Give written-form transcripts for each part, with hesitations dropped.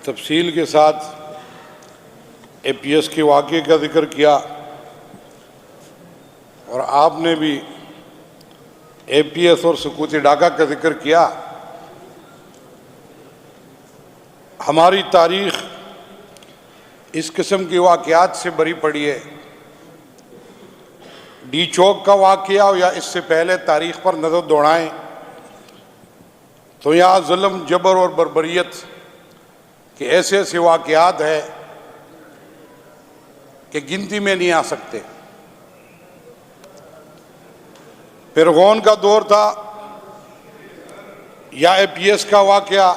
तफसील के साथ APS के वाक़े का जिक्र किया और आपने भी APS और सकूती डाका का जिक्र किया। हमारी तारीख़ इस किस्म के वाक़यात से भरी पड़ी है। डी चौक का वाक़या या इससे पहले तारीख़ पर नज़र दौड़ाएं तो यहाँ जुल्म, जबर और बर्बरियत के ऐसे ऐसे वाक़यात हैं कि गिनती में नहीं आ सकते। फिरगौन का दौर था या APS का वाक़या,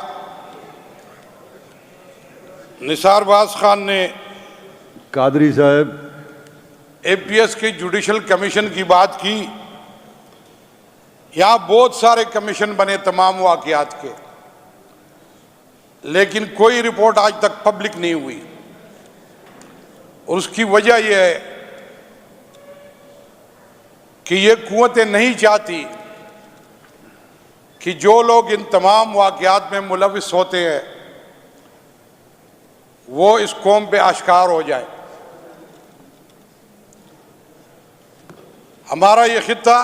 निसारबाज खान ने कादरी साहब APS की जुडिशल कमीशन की बात की। यहाँ बहुत सारे कमीशन बने तमाम वाक़यात के, लेकिन कोई रिपोर्ट आज तक पब्लिक नहीं हुई। और उसकी वजह यह है कि ये कुव्वतें नहीं चाहती कि जो लोग इन तमाम वाक़यात में मुलविस होते हैं वो इस कौम पे आश्कार हो जाए। हमारा ये खित्ता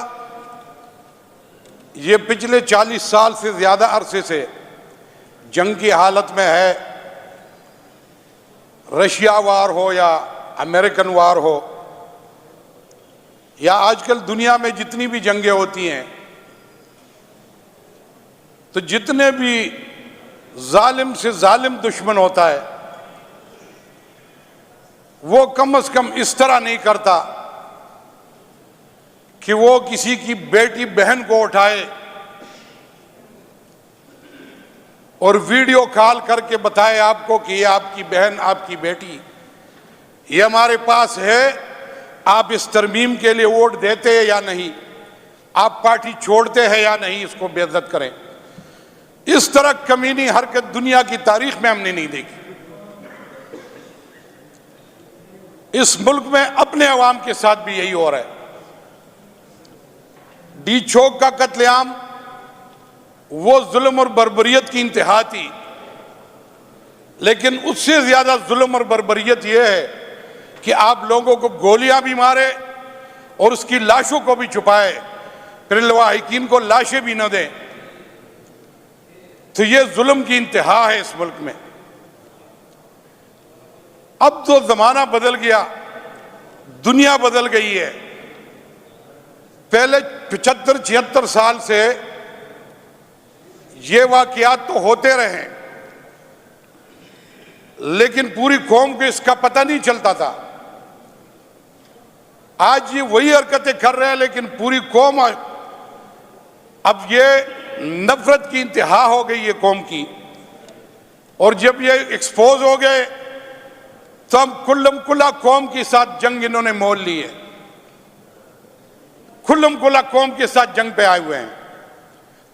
ये पिछले 40 साल से ज़्यादा अरसे से जंग की हालत में है। रशिया वार हो या अमेरिकन वार हो या आजकल दुनिया में जितनी भी जंगें होती हैं, तो जितने भी जालिम से जालिम दुश्मन होता है वो कम से कम इस तरह नहीं करता कि वो किसी की बेटी बहन को उठाए और वीडियो कॉल करके बताए आपको कि ये आपकी बहन, आपकी बेटी, ये हमारे पास है, आप इस तरमीम के लिए वोट देते हैं या नहीं, आप पार्टी छोड़ते हैं या नहीं, इसको बेइज्जत करें। इस तरह कमीनी हरकत दुनिया की तारीख में हमने नहीं देखी। इस मुल्क में अपने अवाम के साथ भी यही हो रहा है। डी चौक का कत्लेआम वो जुल्म और बर्बरियत की इंतहा थी, लेकिन उससे ज्यादा जुल्म और बर्बरियत यह है कि आप लोगों को गोलियां भी मारे और उसकी लाशों को भी छुपाए, फिर लवाहिकीन को लाशें भी न दें। तो ये जुल्म की इंतहा है इस मुल्क में। अब तो जमाना बदल गया, दुनिया बदल गई है। पहले 75-76 साल से ये वाकयात तो होते रहे, लेकिन पूरी कौम को इसका पता नहीं चलता था। आज ये वही हरकतें कर रहे हैं, लेकिन पूरी कौम अब ये नफरत की इंतहा हो गई है कौम की। और जब ये एक्सपोज हो गए तो हम कुल्लम कुल्ला कौम के साथ जंग इन्होंने मोल ली है। कुल्लम कुल्ला कौम के साथ जंग पे आए हुए हैं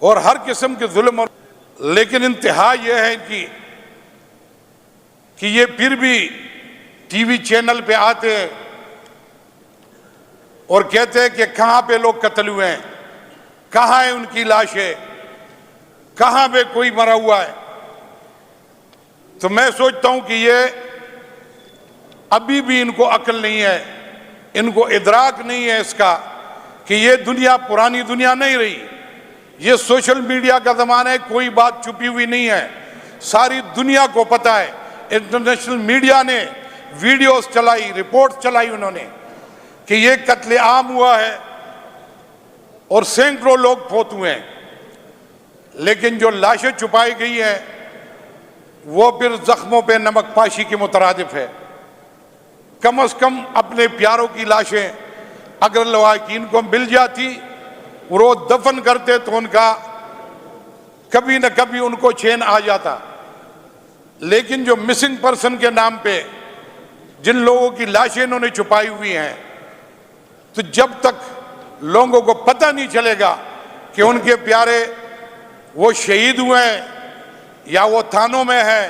और हर किस्म के जुल्म और, लेकिन इंतहा यह है कि ये फिर भी टीवी चैनल पे आते हैं और कहते हैं कि कहां पे लोग कत्ल हुए हैं, कहां है उनकी लाशें, कहां पे कोई मरा हुआ है। तो मैं सोचता हूं कि ये अभी भी इनको अक्ल नहीं है, इनको इदराक नहीं है इसका कि ये दुनिया पुरानी दुनिया नहीं रही। ये सोशल मीडिया का ज़माना है, कोई बात छुपी हुई नहीं है, सारी दुनिया को पता है। इंटरनेशनल मीडिया ने वीडियोस चलाई, रिपोर्ट चलाई उन्होंने कि ये कत्लेआम हुआ है और सैकड़ों लोग फौत हुए हैं। लेकिन जो लाशें छुपाई गई हैं वो फिर जख्मों पे नमक पाशी के मुतरादिफ है। कम से कम अपने प्यारों की लाशें अगर लवाहिकीन को मिल जाती और वो दफन करते तो उनका कभी न कभी उनको चैन आ जाता। लेकिन जो मिसिंग पर्सन के नाम पे जिन लोगों की लाशें इन्होंने छुपाई हुई हैं, तो जब तक लोगों को पता नहीं चलेगा कि उनके प्यारे वो शहीद हुए हैं या वो थानों में है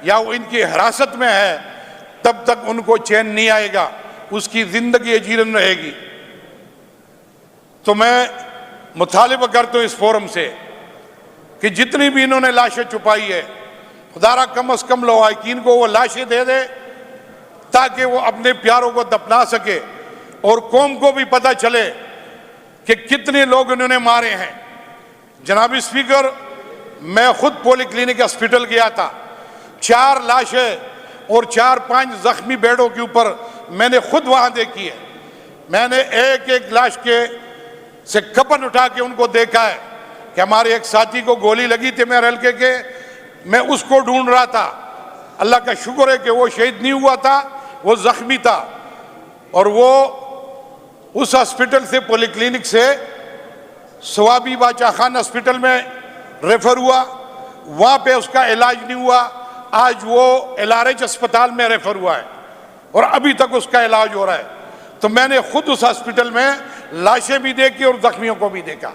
या वो इनकी हिरासत में है, तब तक उनको चैन नहीं आएगा, उसकी जिंदगी जीरन रहेगी। तो मैं मुतालिबा करता हूं इस फोरम से कि जितनी भी इन्होंने लाशें छुपाई है खुदारा कम अज कम लवाकिन को वो लाशें दे दे ताकि वो अपने प्यारों को दफना सके और कौम को भी पता चले कि कितने लोग इन्होंने मारे हैं। जनाब स्पीकर, मैं खुद पॉलीक्लिनिक हॉस्पिटल गया था, 4 लाशें और 4-5 जख्मी बेड़ों के ऊपर मैंने खुद वहां देखी है। मैंने एक एक लाश के से कफन उठा के उनको देखा है कि हमारे एक साथी को गोली लगी थी मेरे हल्के के, मैं उसको ढूंढ रहा था। अल्लाह का शुक्र है कि वो शहीद नहीं हुआ था, वो जख्मी था और वो उस हॉस्पिटल से पॉलीक्लिनिक से सवाबी बादशाह खान हॉस्पिटल में रेफर हुआ, वहां पे उसका इलाज नहीं हुआ। आज वो LRH अस्पताल में रेफर हुआ है और अभी तक उसका इलाज हो रहा है। तो मैंने खुद उस हॉस्पिटल में लाशें भी देखी और जख्मियों को भी देखा।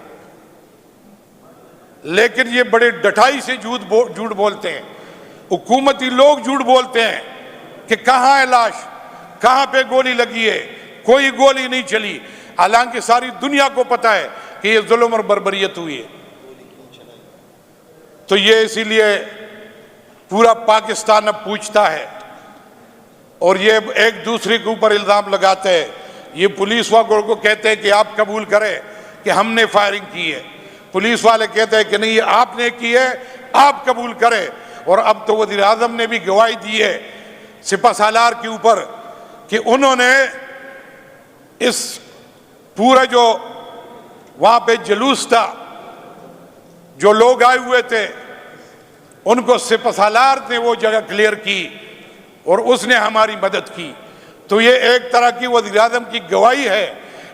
लेकिन ये बड़े डटाई से झूठ बोलते हैं, हुकूमती लोग झूठ बोलते हैं कि कहां है लाश, कहां पे गोली लगी है, कोई गोली नहीं चली। हालांकि सारी दुनिया को पता है कि ये जुल्म और बर्बरियत हुई है। तो ये इसीलिए पूरा पाकिस्तान अब पूछता है और ये एक दूसरे के ऊपर इल्जाम लगाते हैं। ये पुलिस वालों को कहते हैं कि आप कबूल करें कि हमने फायरिंग की है, पुलिस वाले कहते हैं कि नहीं आपने की है, आप कबूल करें। और अब तो वज़ीर आज़म ने भी गवाही दी है सिपह सालार के ऊपर कि उन्होंने इस पूरा जो वहां पे जुलूस था, जो लोग आए हुए थे, उनको सिपह सालार ने वो जगह क्लियर की और उसने हमारी मदद की। तो ये एक तरह की वज़ीर आज़म की गवाही है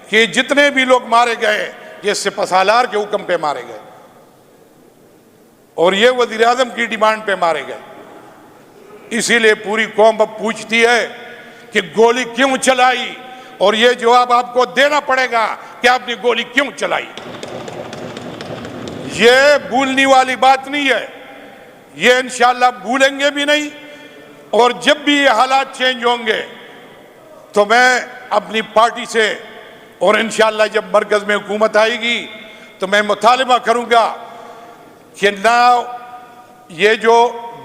कि जितने भी लोग मारे गए ये सिपह सालार के हुक्म पे मारे गए और ये वज़ीर आज़म की डिमांड पे मारे गए। इसीलिए पूरी कौम अब पूछती है कि गोली क्यों चलाई और ये जवाब आपको देना पड़ेगा कि आपने गोली क्यों चलाई। ये भूलने वाली बात नहीं है, ये इंशाअल्लाह भूलेंगे भी नहीं। और जब भी ये हालात चेंज होंगे तो मैं अपनी पार्टी से और इंशाअल्लाह जब मरकज में हुकूमत आएगी तो मैं मुतालिबा करूंगा कि ना ये जो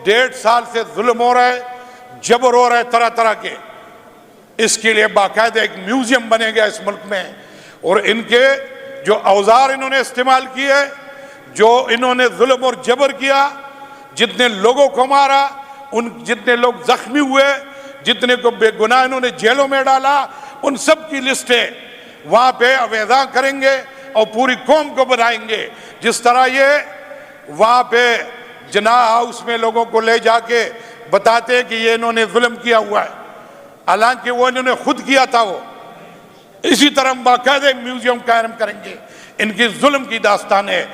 1.5 साल से जुल्म हो रहा है, जबर हो रहा है तरह तरह के, इसके लिए बाकायदा एक म्यूजियम बनेगा इस मुल्क में। और इनके जो औजार इन्होंने इस्तेमाल किए, जो इन्होंने जुल्म और जबर किया, जितने लोगों को मारा, उन जितने लोग जख्मी हुए, जितने को बेगुनाह इन्होंने जेलों में डाला, उन सब की लिस्टें वहां पे अवेदा करेंगे और पूरी कौम को बनाएंगे। जिस तरह ये वहां पे जनाह हाउस में लोगों को ले जाके बताते हैं कि ये इन्होंने जुल्म किया हुआ है, हालांकि वो इन्होंने खुद किया था। वो इसी तरह बाकायदा एक म्यूजियम कायम करेंगे, इनकी जुल्म की दास्तानें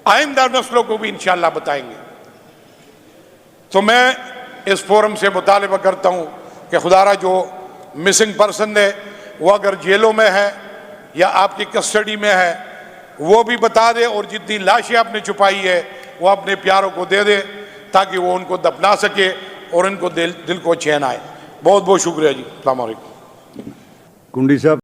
आइंदा नस्लों को भी इंशाअल्लाह बताएंगे। तो मैं इस फोरम से मुतालिबा करता हूँ कि खुदारा जो मिसिंग पर्सन है वो अगर जेलों में है या आपकी कस्टडी में है वो भी बता दे, और जितनी लाशें आपने छुपाई है वो अपने प्यारों को दे दे ताकि वो उनको दफना सके और इनको दिल को चैन आए। बहुत बहुत शुक्रिया जी। अस्सलाम वालेकुम। कुंडी साहब।